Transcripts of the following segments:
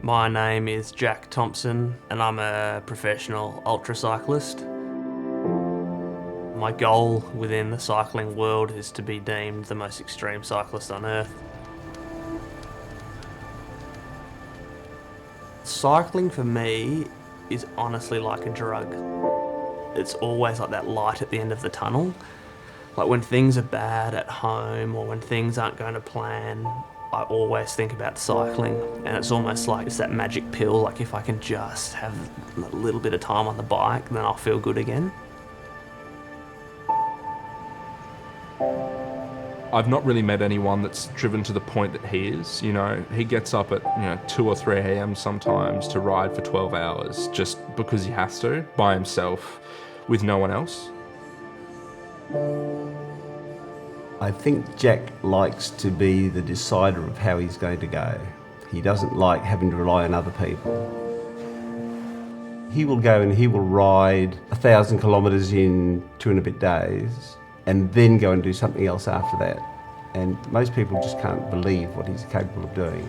My name is Zac Thompson and I'm a professional ultra cyclist. My goal within the cycling world is to be deemed the most extreme cyclist on earth. Cycling for me is honestly like a drug. It's always like that light at the end of the tunnel. Like when things are bad at home or when things aren't going to plan, I always think about cycling, and it's almost like it's that magic pill. Like if I can just have a little bit of time on the bike, then I'll feel good again. I've not really met anyone that's driven to the point that he is. You know, he gets up at 2 or 3 a.m. sometimes to ride for 12 hours just because he has to, by himself, with no one else. I think Jack likes to be the decider of how he's going to go. He doesn't like having to rely on other people. He will go and he will ride 1,000 kilometres in 2 and a bit days and then go and do something else after that. And most people just can't believe what he's capable of doing.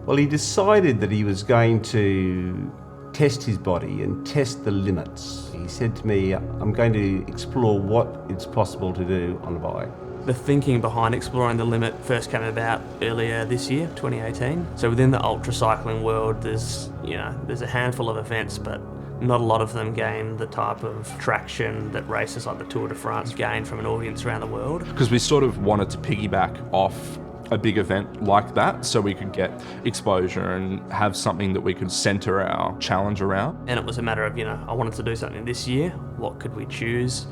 Well, he decided that he was going to test his body and test the limits. He said to me, I'm going to explore what it's possible to do on a bike. The thinking behind exploring the limit first came about earlier this year, 2018. So within the ultra cycling world, there's a handful of events, but not a lot of them gain the type of traction that races like the Tour de France gain from an audience around the world. Because we sort of wanted to piggyback off a big event like that so we could get exposure and have something that we could centre our challenge around. And it was a matter of, I wanted to do something this year. What could we choose?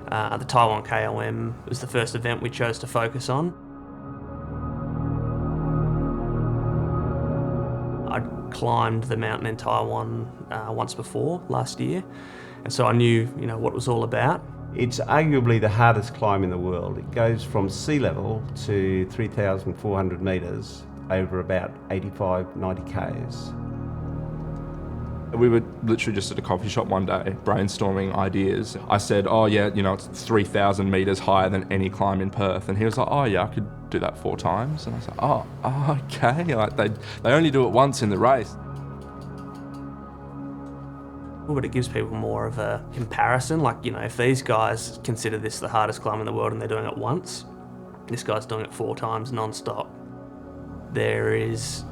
The Taiwan KOM was the first event we chose to focus on. I'd climbed the mountain in Taiwan once before, last year, and so I knew, what it was all about. It's arguably the hardest climb in the world. It goes from sea level to 3,400 metres over about 85, 90 k's. We were literally just at a coffee shop one day brainstorming ideas. I said, oh yeah, it's 3,000 metres higher than any climb in Perth. And he was like, oh yeah, I could do that 4 times. And I was like, oh okay. Like they only do it once in the race. But it gives people more of a comparison. Like, if these guys consider this the hardest climb in the world and they're doing it once, this guy's doing it 4 times non-stop. There is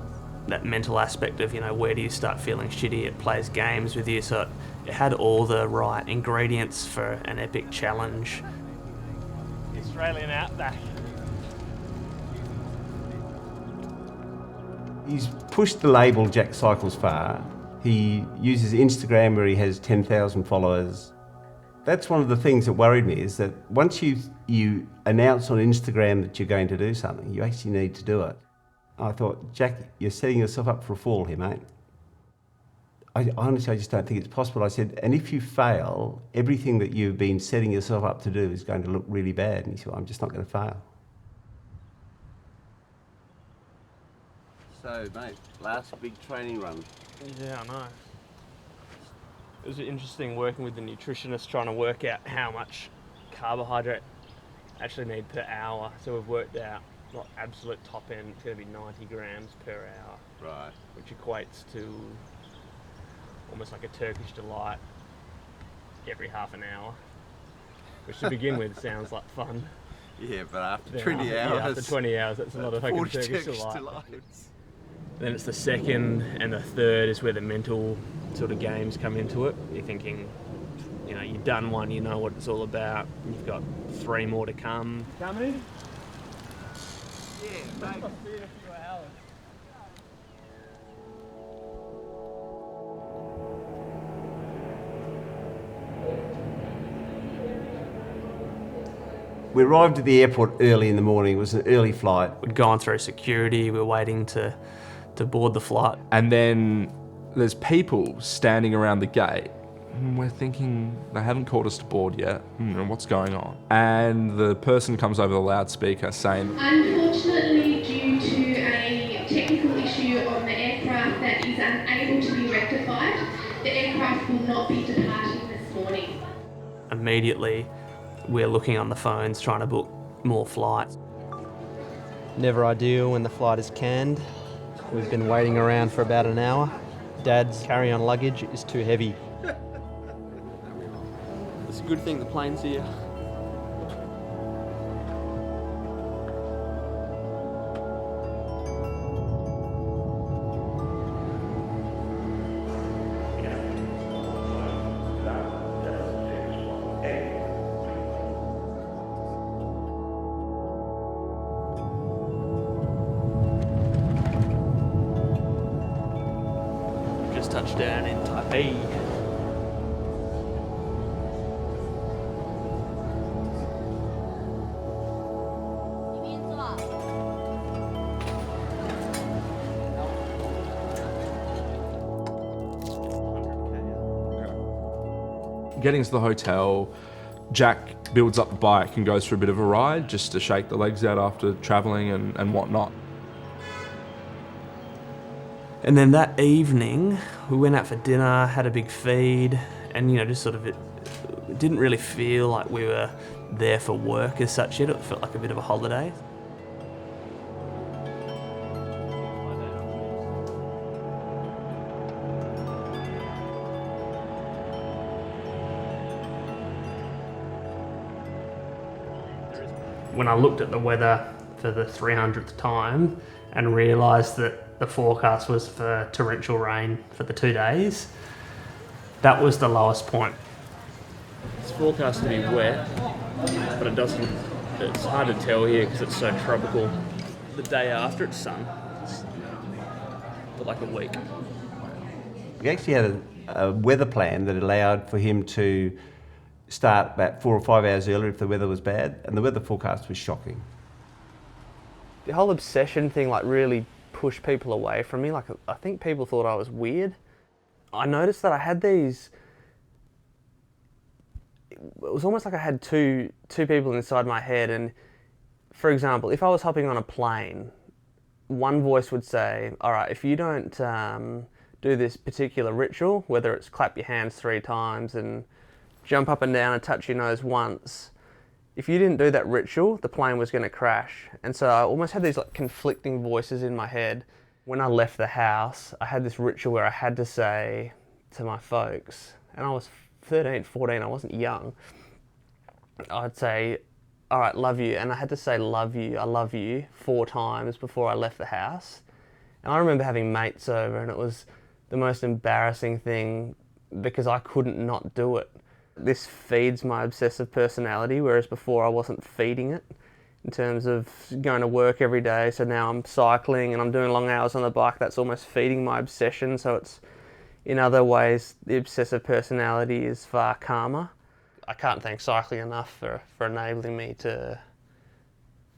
that mental aspect of, where do you start feeling shitty? It plays games with you, so it had all the right ingredients for an epic challenge. The Australian Outback. He's pushed the label Jack Cycles Far. He uses Instagram where he has 10,000 followers. That's one of the things that worried me, is that once you announce on Instagram that you're going to do something, you actually need to do it. I thought, Jack, you're setting yourself up for a fall here, mate. Honestly, I just don't think it's possible. I said, and if you fail, everything that you've been setting yourself up to do is going to look really bad. And he said, well, I'm just not going to fail. So, mate, last big training run. Yeah, I know. It was interesting working with the nutritionist, trying to work out how much carbohydrate I actually need per hour. So we've worked out, absolute top end, it's going to be 90 grams per hour. Right. Which equates to almost like a Turkish delight every half an hour. Which to begin with sounds like fun. Yeah, but after 20 hours... Yeah, after 20 hours, that's not a fucking Turkish delight. Then it's the second and the third is where the mental sort of games come into it. You're thinking, you've done one, you know what it's all about. You've got 3 more to come. Coming? Yeah, mate. I'll see you in a few hours. We arrived at the airport early in the morning. It was an early flight. We'd gone through security. We were waiting to board the flight. And then there's people standing around the gate. We're thinking they haven't called us to board yet. What's going on? And the person comes over the loudspeaker saying, unfortunately, due to a technical issue on the aircraft that is unable to be The aircraft will not be departing this morning. Immediately, we're looking on the phones trying to book more flights. Never ideal when the flight is canned. We've been waiting around for about an hour. Dad's carry-on luggage is too heavy. It's a good thing the plane's here. Just touched down in Taipei. Getting to the hotel, Jack builds up the bike and goes for a bit of a ride just to shake the legs out after travelling and whatnot. And then that evening, we went out for dinner, had a big feed, and just sort of it didn't really feel like we were there for work as such yet. It felt like a bit of a holiday. When I looked at the weather for the 300th time and realised that the forecast was for torrential rain for the 2 days, that was the lowest point. It's forecast to be wet, but it's hard to tell here because it's so tropical. The day after it's sun, for like a week. We actually had a weather plan that allowed for him to start about 4 or 5 hours earlier if the weather was bad, and the weather forecast was shocking. The whole obsession thing really pushed people away from me. I think people thought I was weird. I noticed that I had these, it was almost like I had two people inside my head, and for example, if I was hopping on a plane, one voice would say, all right, if you don't do this particular ritual, whether it's clap your hands 3 times and jump up and down and touch your nose once, if you didn't do that ritual, the plane was going to crash. And so I almost had these conflicting voices in my head. When I left the house, I had this ritual where I had to say to my folks, and I was 13, 14, I wasn't young, I'd say, all right, love you. And I had to say love you, I love you 4 times before I left the house. And I remember having mates over, and it was the most embarrassing thing because I couldn't not do it. This feeds my obsessive personality, whereas before I wasn't feeding it in terms of going to work every day. So now I'm cycling and I'm doing long hours on the bike. That's almost feeding my obsession. So it's, in other ways, the obsessive personality is far calmer. I can't thank cycling enough for enabling me to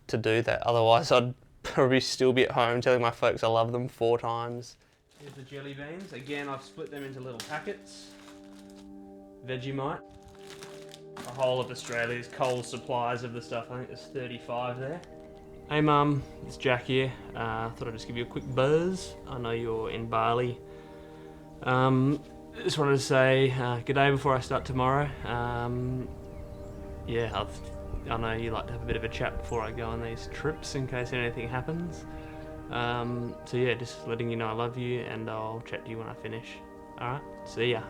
do that. Otherwise, I'd probably still be at home telling my folks I love them 4 times. Here's the jelly beans. Again, I've split them into little packets. Vegemite. The whole of Australia's cold supplies of the stuff. I think there's 35 there. Hey Mum, it's Jack here. Thought I'd just give you a quick buzz. I know you're in Bali. Just wanted to say good day before I start tomorrow. Yeah, I know you like to have a bit of a chat before I go on these trips in case anything happens. So yeah, just letting you know I love you, and I'll chat to you when I finish. Alright, see ya.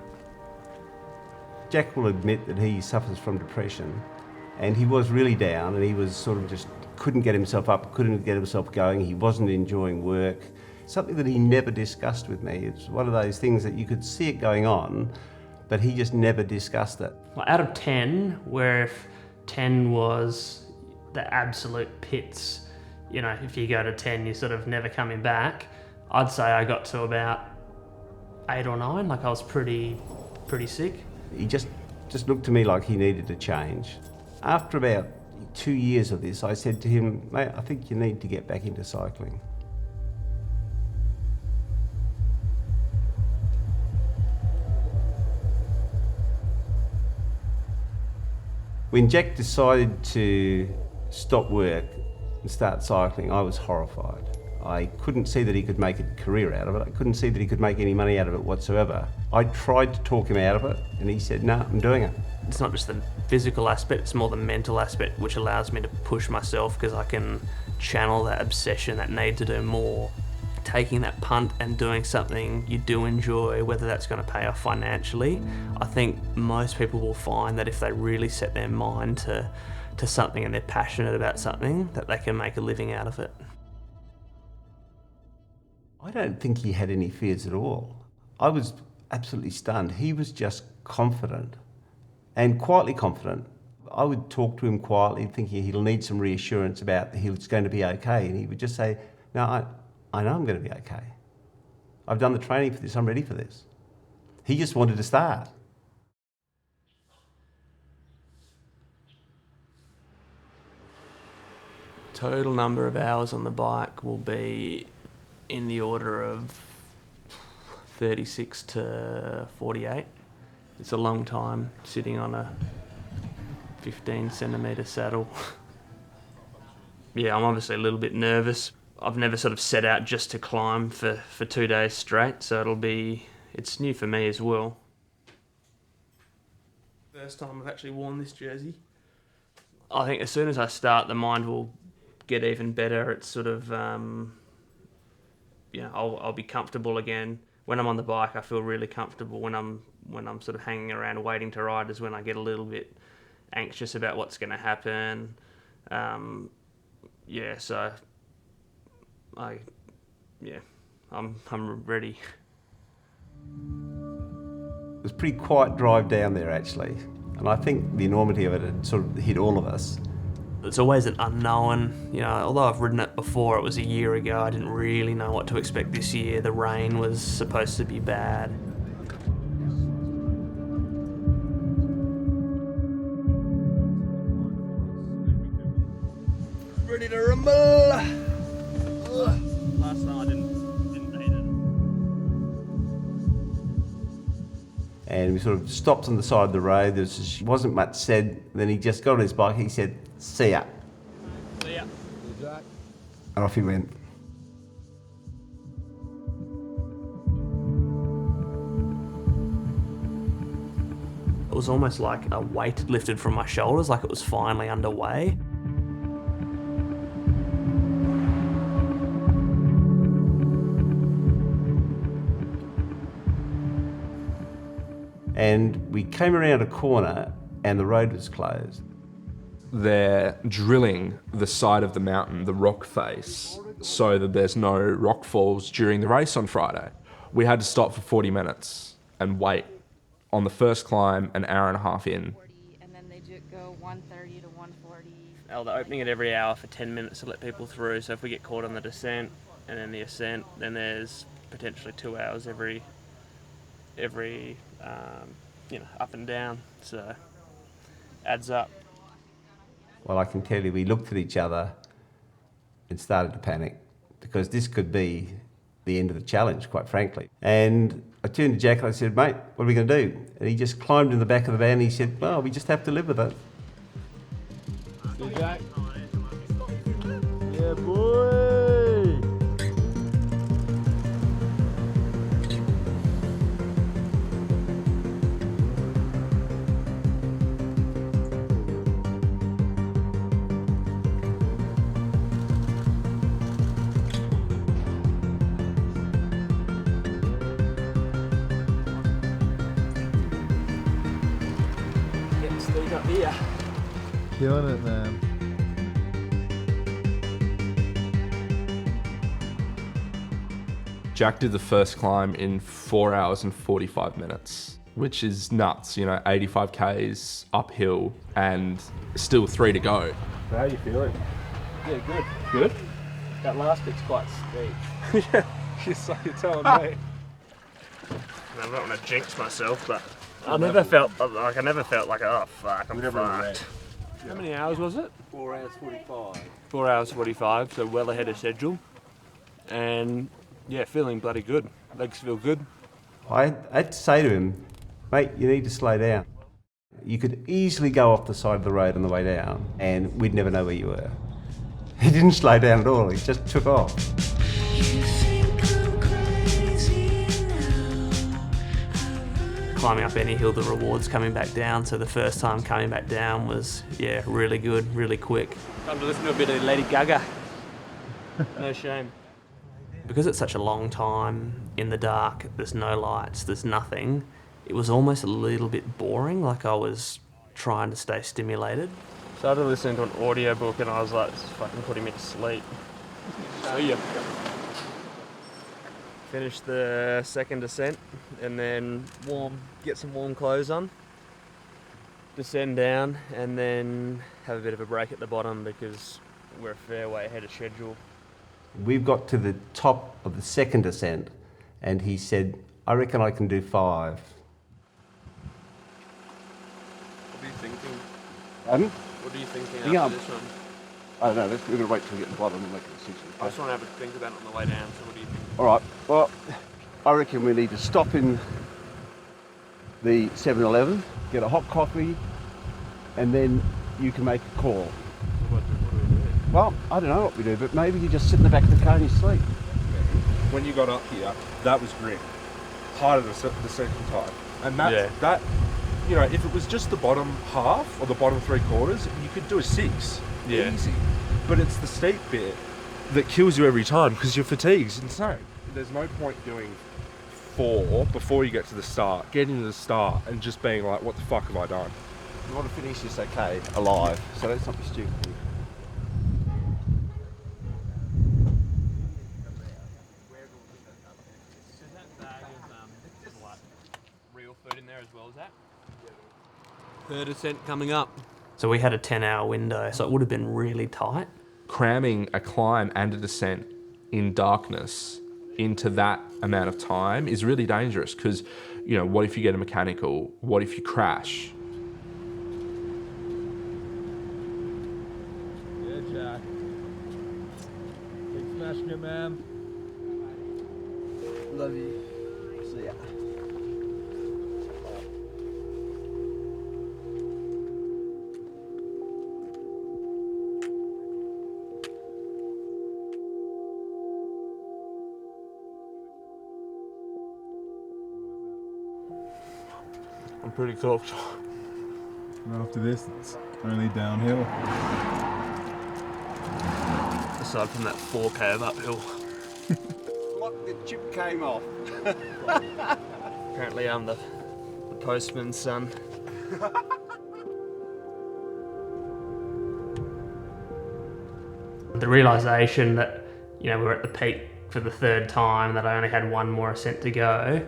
Jack will admit that he suffers from depression, and he was really down, and he was sort of just couldn't get himself up, couldn't get himself going. He wasn't enjoying work. Something that he never discussed with me. It's one of those things that you could see it going on, but he just never discussed it. Well, out of 10, where if 10 was the absolute pits, if you go to 10, you're sort of never coming back, I'd say I got to about 8 or 9. I was pretty sick. He just looked to me like he needed a change. After about 2 years of this, I said to him, mate, I think you need to get back into cycling. When Jack decided to stop work and start cycling, I was horrified. I couldn't see that he could make a career out of it. I couldn't see that he could make any money out of it whatsoever. I tried to talk him out of it, and he said, "No, I'm doing it." It's not just the physical aspect, it's more the mental aspect, which allows me to push myself because I can channel that obsession, that need to do more. Taking that punt and doing something you do enjoy, whether that's going to pay off financially, I think most people will find that if they really set their mind to something and they're passionate about something, that they can make a living out of it. I don't think he had any fears at all. I was absolutely stunned. He was just confident, and quietly confident. I would talk to him quietly, thinking he'll need some reassurance about he's going to be okay, and he would just say, "No, I know I'm going to be okay. I've done the training for this, I'm ready for this." He just wanted to start. Total number of hours on the bike will be in the order of 36 to 48. It's a long time sitting on a 15 centimetre saddle. Yeah, I'm obviously a little bit nervous. I've never sort of set out just to climb for 2 days straight, so it's new for me as well. First time I've actually worn this jersey. I think as soon as I start, the mind will get even better. It's sort of, I'll be comfortable again. When I'm on the bike, I feel really comfortable. When I'm sort of hanging around waiting to ride is when I get a little bit anxious about what's going to happen. I'm ready. It was a pretty quiet drive down there, actually, and I think the enormity of it had sort of hit all of us. It's always an unknown, although I've ridden it before, it was a year ago, I didn't really know what to expect this year. The rain was supposed to be bad. Ready to rumble! Last night I didn't hate it. And we sort of stopped on the side of the road. There wasn't much said. Then he just got on his bike. He said, "See ya." See ya. And off he went. It was almost like a weight lifted from my shoulders, like it was finally underway. And we came around a corner and the road was closed. They're drilling the side of the mountain, the rock face, so that there's no rock falls during the race on Friday. We had to stop for 40 minutes and wait on the first climb, an hour and a half in. And then they do go 130 to 140. They're opening it every hour for 10 minutes to let people through, so if we get caught on the descent and then the ascent, then there's potentially 2 hours every up and down, so adds up. Well, I can tell you, we looked at each other and started to panic because this could be the end of the challenge, quite frankly. And I turned to Jack and I said, "Mate, what are we going to do?" And he just climbed in the back of the van and he said, "Well, we just have to live with it." See Jack? Yeah, boy! Up here. Killing it, man. Jack did the first climb in 4 hours and 45 minutes, which is nuts, 85 Ks uphill and still 3 to go. How are you feeling? Yeah, good. Good? That last bit's quite steep. Yeah, you're telling me. I don't want to jinx myself, but I never felt like, oh fuck, I'm fucked. How many hours was it? 4 hours 45. 4 hours 45, so well ahead of schedule. And yeah, feeling bloody good. Legs feel good. I had to say to him, "Mate, you need to slow down. You could easily go off the side of the road on the way down and we'd never know where you were." He didn't slow down at all, he just took off. climbing up any hill, the rewards coming back down. So the first time coming back down was, yeah, really good, really quick. Time to listen to a bit of Lady Gaga. No shame. Because it's such a long time in the dark, there's no lights, there's nothing, it was almost a little bit boring, like I was trying to stay stimulated. Started listening to an audiobook and I was like, this is fucking putting me to sleep. See ya. Finish the second descent and then get some warm clothes on, descend down and then have a bit of a break at the bottom because we're a fair way ahead of schedule. We've got to the top of the second descent and he said, I reckon I can do 5. What are you thinking? Pardon? What are you thinking Yeah. after this one? I don't know, we're going to wait till we get to the bottom and make a decision. I just want to have a think about it on the way down, so what do you think? All right, well, I reckon we need to stop in the 7-Eleven, get a hot coffee, and then you can make a call. What do we do? Well, I don't know what we do, but maybe you just sit in the back of the car and you sleep. When you got up here, that was grim. Harder the second time. And Yeah. that, you know, if it was just the bottom half or the bottom 3/4, you could do a 6. Yeah. Easy. But it's the steep bit that kills you every time because your fatigue's insane. There's no point doing 4 before you get to the start, getting to the start and just being like, what the fuck have I done? You want to finish this okay, alive, so let's not be stupid. Real food in there as well as that? Third ascent coming up. So we had a 10-hour window, so it would have been really tight. Cramming a climb and a descent in darkness into that amount of time is really dangerous because, you know, what if you get a mechanical? What if you crash? Yeah, Jack. Keep smashing it, man. Love you. See ya. I'm pretty cooked. And after this, it's only downhill. Aside from that 4 curve uphill. What, the chip came off? Apparently I'm the postman's son. The realisation that, you know, we were at the peak for the 3rd time, that I only had 1 more ascent to go.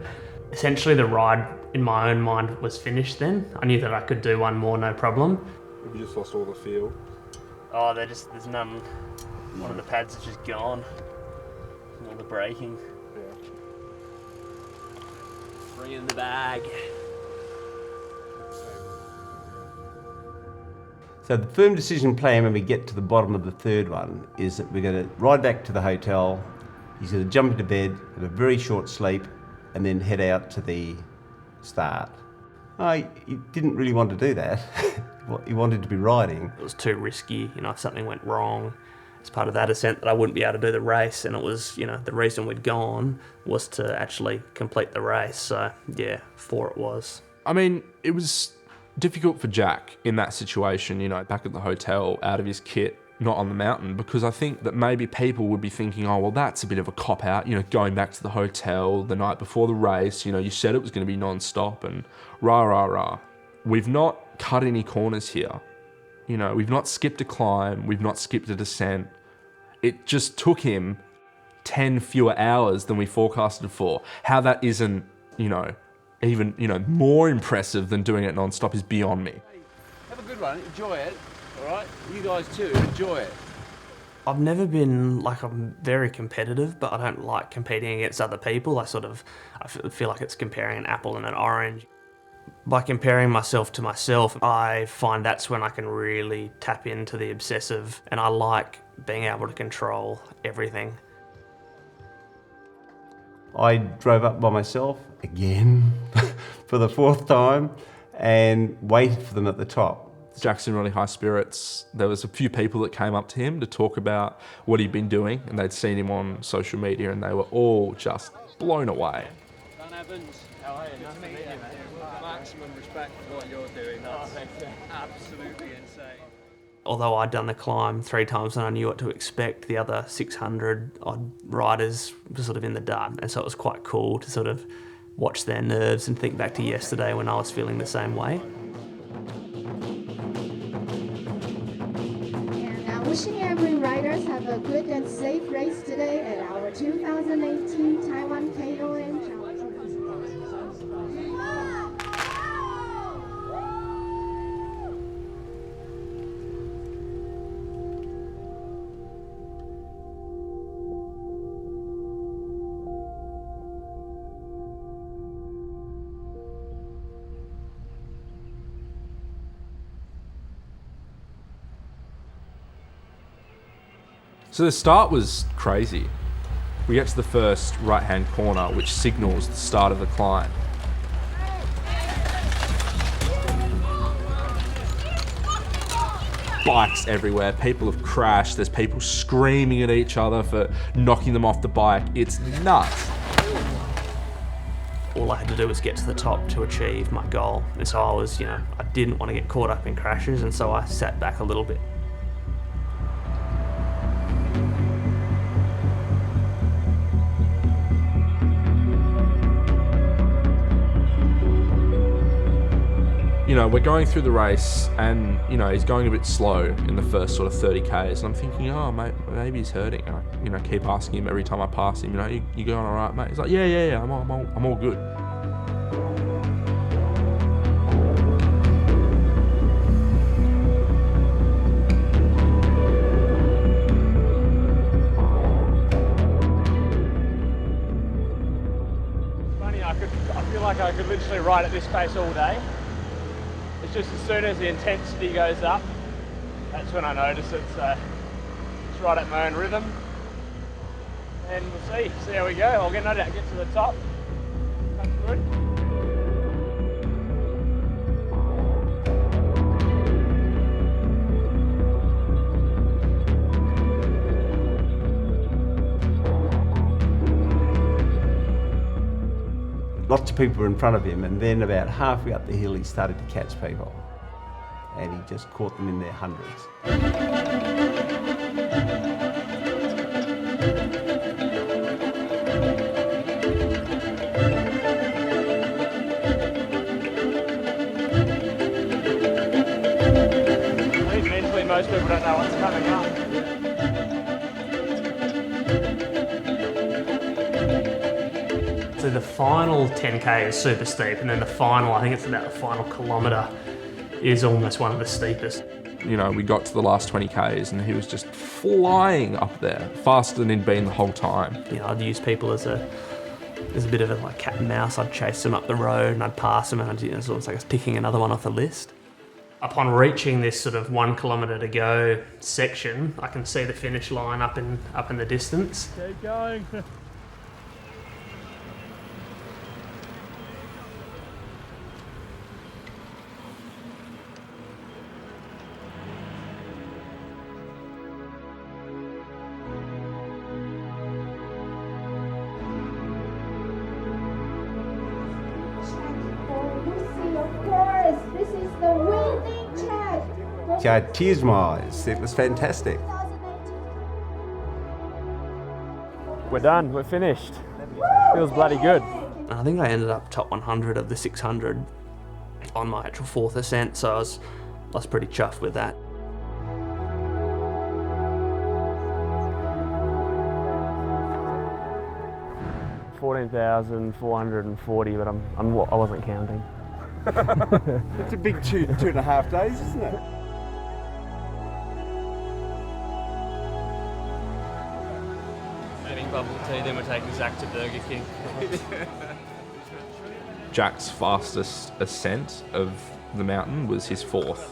Essentially the ride in my own mind was finished then. I knew that I could do 1 more, no problem. Have you just lost all the feel? Oh, there's none. One of the pads is just gone. All the braking. Bring it in the bag. So the firm decision plan when we get to the bottom of the 3rd one is that we're going to ride back to the hotel, he's going to jump into bed, have a very short sleep, and then head out to the start. He didn't really want to do that. He wanted to be riding. It was too risky, you know, if something went wrong as part of that ascent that I wouldn't be able to do the race, and it was, you know, the reason we'd gone was to actually complete the race. So yeah, 4 it was. I mean, it was difficult for Jack in that situation, you know, back at the hotel, out of his kit, not on the mountain, because I think that maybe people would be thinking, oh, well, that's a bit of a cop-out, you know, going back to the hotel the night before the race, you know, you said it was going to be non-stop and rah, rah, rah. We've not cut any corners here. You know, we've not skipped a climb, we've not skipped a descent. It just took him 10 fewer hours than we forecasted for. How that isn't, you know, even, you know, more impressive than doing it non-stop is beyond me. Have a good one, enjoy it, all right? You guys too, enjoy it. I've never been, like, I'm very competitive, but I don't like competing against other people. I feel like it's comparing an apple and an orange. By comparing myself to myself, I find that's when I can really tap into the obsessive, and I like being able to control everything. I drove up by myself again for the 4th time and waited for them at the top. Jack's in really high spirits. There was a few people that came up to him to talk about what he'd been doing, and they'd seen him on social media, and they were all just blown away. Don Evans, how are you? Nice to meet you, mate. maximum respect for what you're doing. That's absolutely insane. Although I'd done the climb 3 times and I knew what to expect, the other 600 odd riders were sort of in the dark, and so it was quite cool to sort of watch their nerves and think back to yesterday when I was feeling the same way. And wishing every riders have a good and safe race today at our 2018 Taiwan KOM Challenge. So the start was crazy. We get to the first right-hand corner, which signals the start of the climb. Bikes everywhere, people have crashed, there's people screaming at each other for knocking them off the bike. It's nuts. All I had to do was get to the top to achieve my goal. And so I was, I didn't want to get caught up in crashes, and so I sat back a little bit. We're going through the race and, he's going a bit slow in the first sort of 30 Ks. And I'm thinking, oh, mate, maybe he's hurting. And I, keep asking him every time I pass him, you going all right, mate? He's like, yeah, I'm all good. Funny, I feel like I could literally ride at this pace all day. It's just as soon as the intensity goes up, that's when I notice it's right at my own rhythm. And we'll see how we go. I'll get no doubt get to the top. That's good. Lots of people were in front of him, and then about halfway up the hill he started to catch people, and he just caught them in their hundreds. I think mentally most people don't know what's coming up. So the final 10K is super steep, and then the final, I think it's about the final kilometre, is almost one of the steepest. We got to the last 20 Ks and he was just flying up there, faster than he'd been the whole time. I'd use people as a bit of a cat and mouse. I'd chase them up the road and I'd pass them, and it's almost like I was picking another one off the list. Upon reaching this sort of 1 kilometre to go section, I can see the finish line up in the distance. Keep going. This is the winning check. I had tears in my eyes. It was fantastic. We're done, we're finished. Feels bloody good. I think I ended up top 100 of the 600 on my actual 4th ascent, so I was pretty chuffed with that. $14,440, but I wasn't counting. It's a big 2.5 days, isn't it? Having bubble tea, then we're taking Zac to Burger King. Jack's fastest ascent of the mountain was his 4th.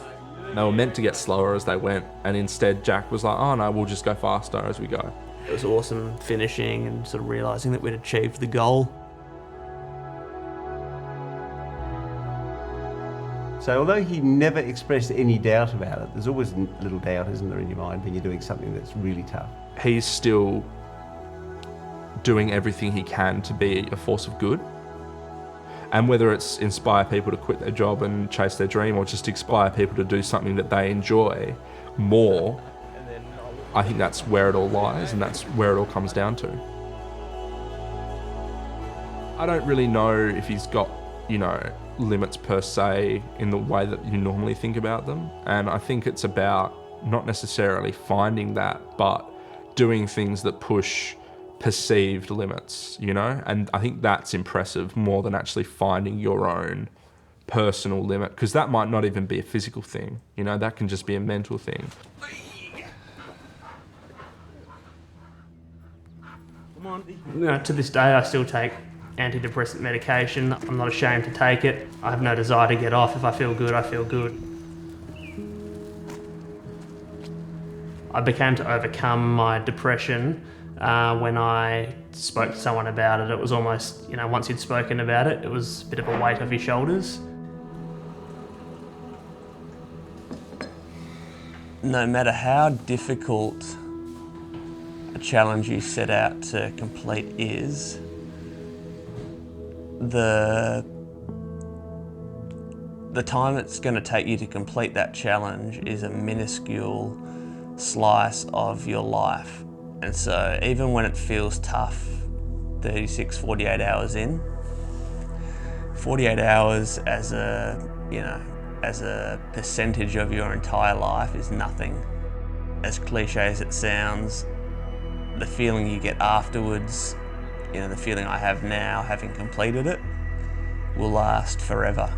They were meant to get slower as they went, and instead Jack was like, oh no, we'll just go faster as we go. It was awesome finishing and sort of realising that we'd achieved the goal. So although he never expressed any doubt about it, there's always a little doubt, isn't there, in your mind when you're doing something that's really tough. He's still doing everything he can to be a force of good. And whether it's inspire people to quit their job and chase their dream, or just inspire people to do something that they enjoy more, I think that's where it all lies, and that's where it all comes down to. I don't really know if he's got, limits per se in the way that you normally think about them. And I think it's about not necessarily finding that, but doing things that push perceived limits, And I think that's impressive more than actually finding your own personal limit, because that might not even be a physical thing, that can just be a mental thing. To this day, I still take antidepressant medication. I'm not ashamed to take it. I have no desire to get off. If I feel good, I feel good. I began to overcome my depression when I spoke to someone about it. It was almost, once you'd spoken about it, it was a bit of a weight off your shoulders. No matter how difficult a challenge you set out to complete is, the time it's going to take you to complete that challenge is a minuscule slice of your life. And so even when it feels tough, 36, 48 hours in, 48 hours as a percentage of your entire life is nothing. As cliche as it sounds, the feeling you get afterwards, the feeling I have now, having completed it, will last forever.